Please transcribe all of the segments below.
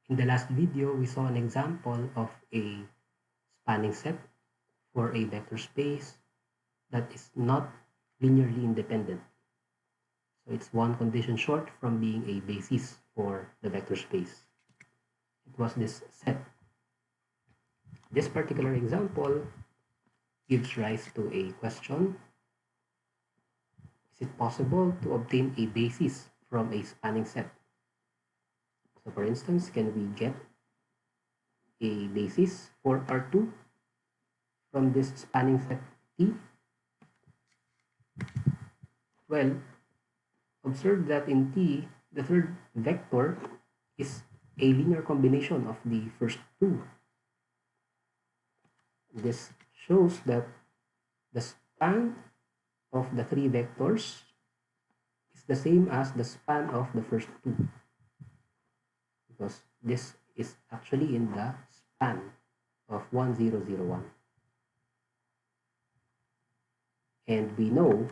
In the last video, we saw an example of a spanning set for a vector space that is not linearly independent. So it's one condition short from being a basis for the vector space. It was this set. This particular example gives rise to a question: is it possible to obtain a basis from a spanning set? So for instance, can we get a basis for R2 from this spanning set T? Well, observe that in T, the third vector is a linear combination of the first two. This shows that the span of the three vectors is the same as the span of the first two, because this is actually in the span of 1001. And we know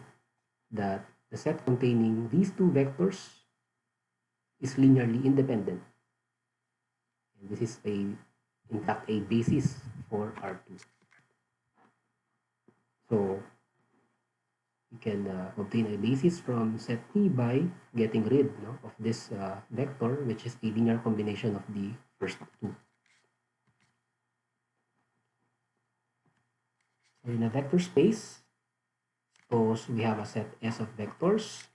that the set containing these two vectors is linearly independent. And this is in fact a basis for R2. So we can obtain a basis from set T by getting rid of this vector, which is a linear combination of the first two. So in a vector space, suppose we have a set S of vectors.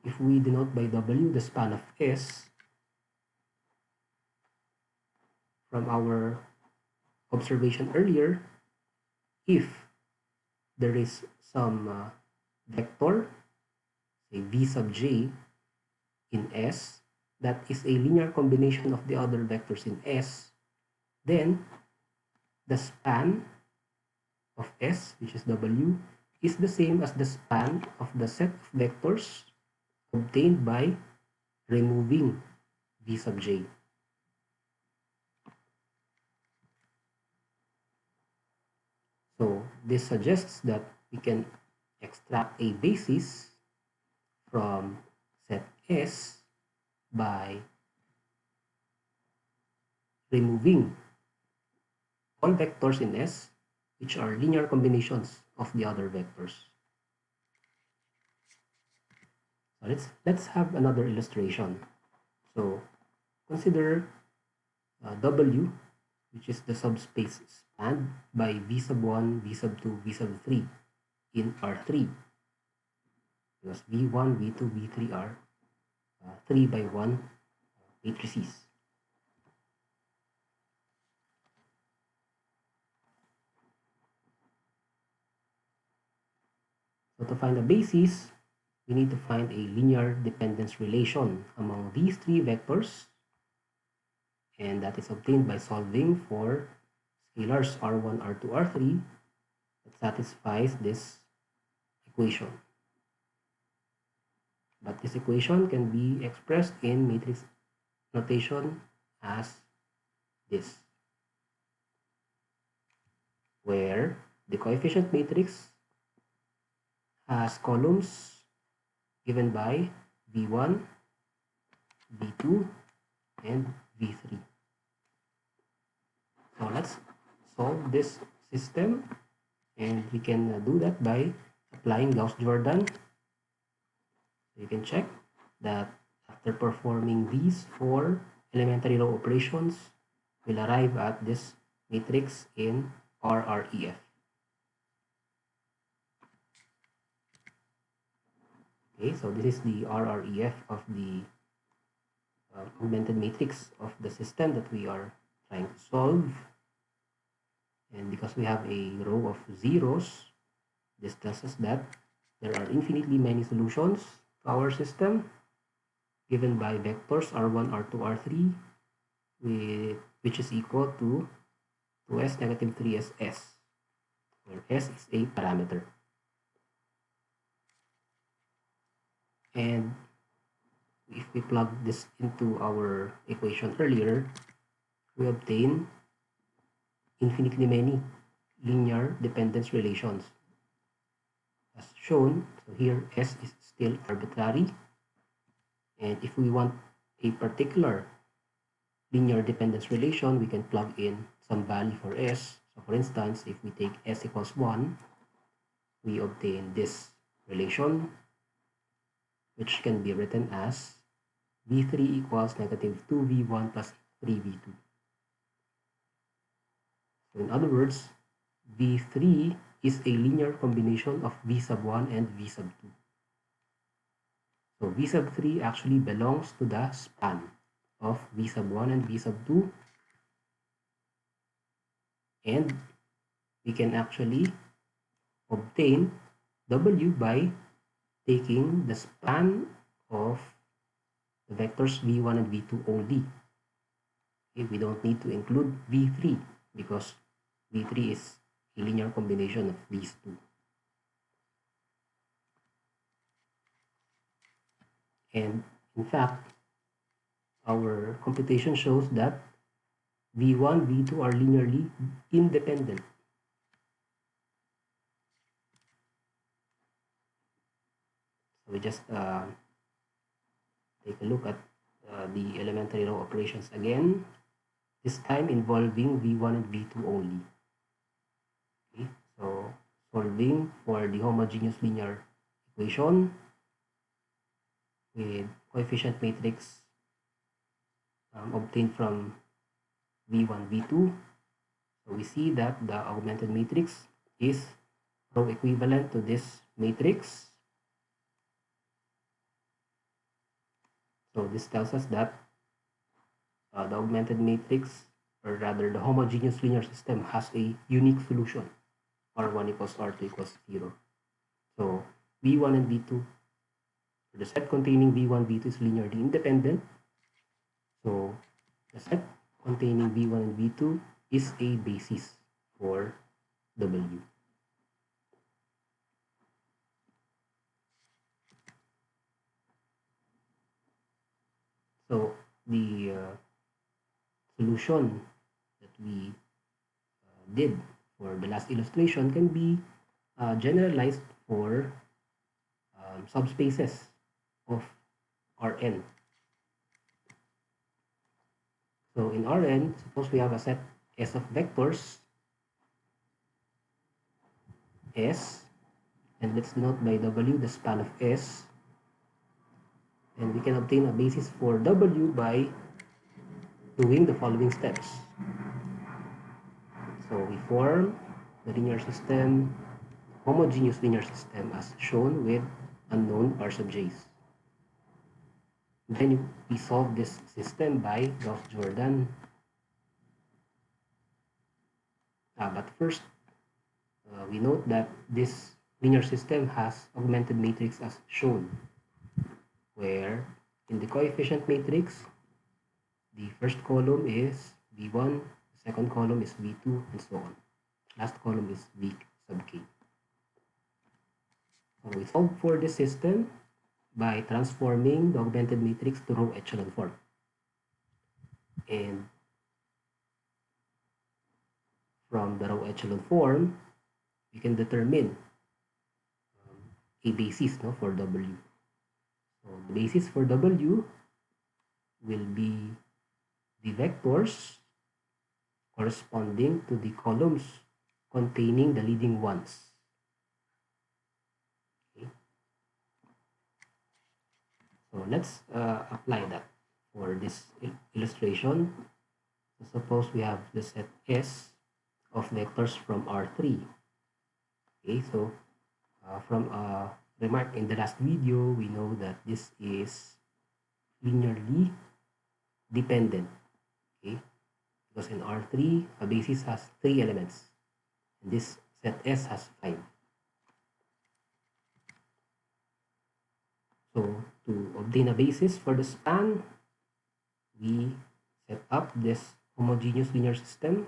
If we denote by W the span of S, from our observation earlier, if there is some vector, say V sub j in S, that is a linear combination of the other vectors in S, then the span of S, which is W, is the same as the span of the set of vectors obtained by removing V sub j. So this suggests that we can extract a basis from set S by removing all vectors in S which are linear combinations of the other vectors. So let's have another illustration. So consider W, which is the subspace spanned by V sub 1, V sub 2, V sub 3 in R3. Because V1, V2, V3 are 3 by 1 matrices. So to find a basis, we need to find a linear dependence relation among these three vectors, and that is obtained by solving for scalars R1, R2, R3 that satisfies this equation. But this equation can be expressed in matrix notation as this, where the coefficient matrix has columns given by V1, V2, and V3. So let's solve this system, and we can do that by applying Gauss-Jordan. You can check that after performing these four elementary row operations, we'll arrive at this matrix in RREF. Okay, so this is the RREF of the augmented matrix of the system that we are trying to solve. And because we have a row of zeros, this tells us that there are infinitely many solutions to our system given by vectors R1, R2, R3, which is equal to 2s negative 3s s, where s is a parameter. And if we plug this into our equation earlier, we obtain infinitely many linear dependence relations as shown. So here S is still arbitrary, and if we want a particular linear dependence relation, we can plug in some value for s. So for instance, if we take s equals 1, we obtain this relation, which can be written as v3 equals negative 2v1 plus 3v2. So in other words, v3 is a linear combination of v sub 1 and v sub 2. So v sub 3 actually belongs to the span of v sub 1 and v sub 2, and we can actually obtain w by taking the span of the vectors v1 and v2 only. Okay, we don't need to include v3 because v3 is a linear combination of these two. And in fact, our computation shows that v1, v2 are linearly independent. So we just take a look at the elementary row operations again, this time involving v1 and v2 only. Okay, so solving for the homogeneous linear equation with coefficient matrix obtained from v1, v2. So we see that the augmented matrix is row equivalent to this matrix. So this tells us that the augmented matrix, or rather the homogeneous linear system, has a unique solution, R1 equals R2 equals 0. So v1 and v2, the set containing v1, v2 is linearly independent. So the set containing v1 and v2 is a basis for W. So the solution that we did for the last illustration can be generalized for subspaces of Rn. So in Rn, suppose we have a set S of vectors S, and let's note by W the span of S, and we can obtain a basis for W by doing the following steps. So we form the linear system, homogeneous linear system as shown with unknown R sub j's. Then we solve this system by Gauss-Jordan. But first, we note that this linear system has augmented matrix as shown, where in the coefficient matrix, the first column is v1, the second column is v2, and so on. Last column is v sub k. So we solve for this system by transforming the augmented matrix to row echelon form. And from the row echelon form, we can determine a basis for W. So the basis for W will be the vectors corresponding to the columns containing the leading ones. Okay. So let's apply that for this illustration. So suppose we have the set S of vectors from R3. Okay, so from a remark in the last video, we know that this is linearly dependent. Okay, because in R3, a basis has 3 elements, and this set S has 5. So to obtain a basis for the span, we set up this homogeneous linear system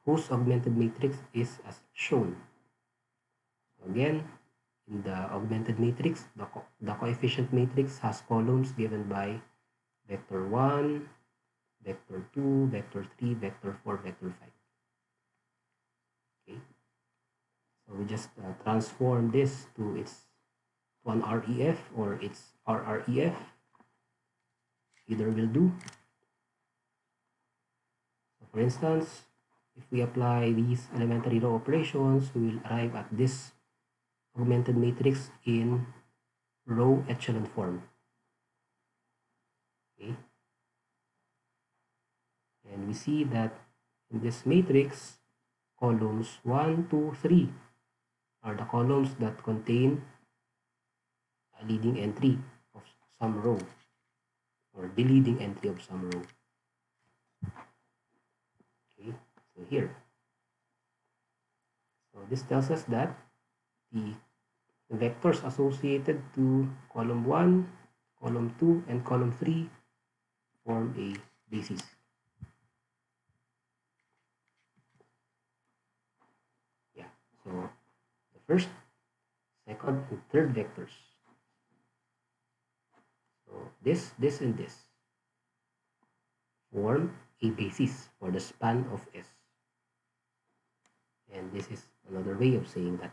whose augmented matrix is as shown. So again, in the augmented matrix, the coefficient matrix has columns given by vector 1, vector 2, vector 3, vector 4, vector 5. Okay, so we just transform this to an REF or its RREF. either will do. So for instance, if we apply these elementary row operations, we will arrive at this augmented matrix in row echelon form. Okay. And we see that in this matrix, columns 1, 2, 3 are the columns that contain a leading entry of some row, or the leading entry of some row. Okay, so here. So this tells us that the vectors associated to column 1, column 2, and column 3 form a basis. Yeah, so the first, second, and third vectors. So this, and this form a basis for the span of S. And this is another way of saying that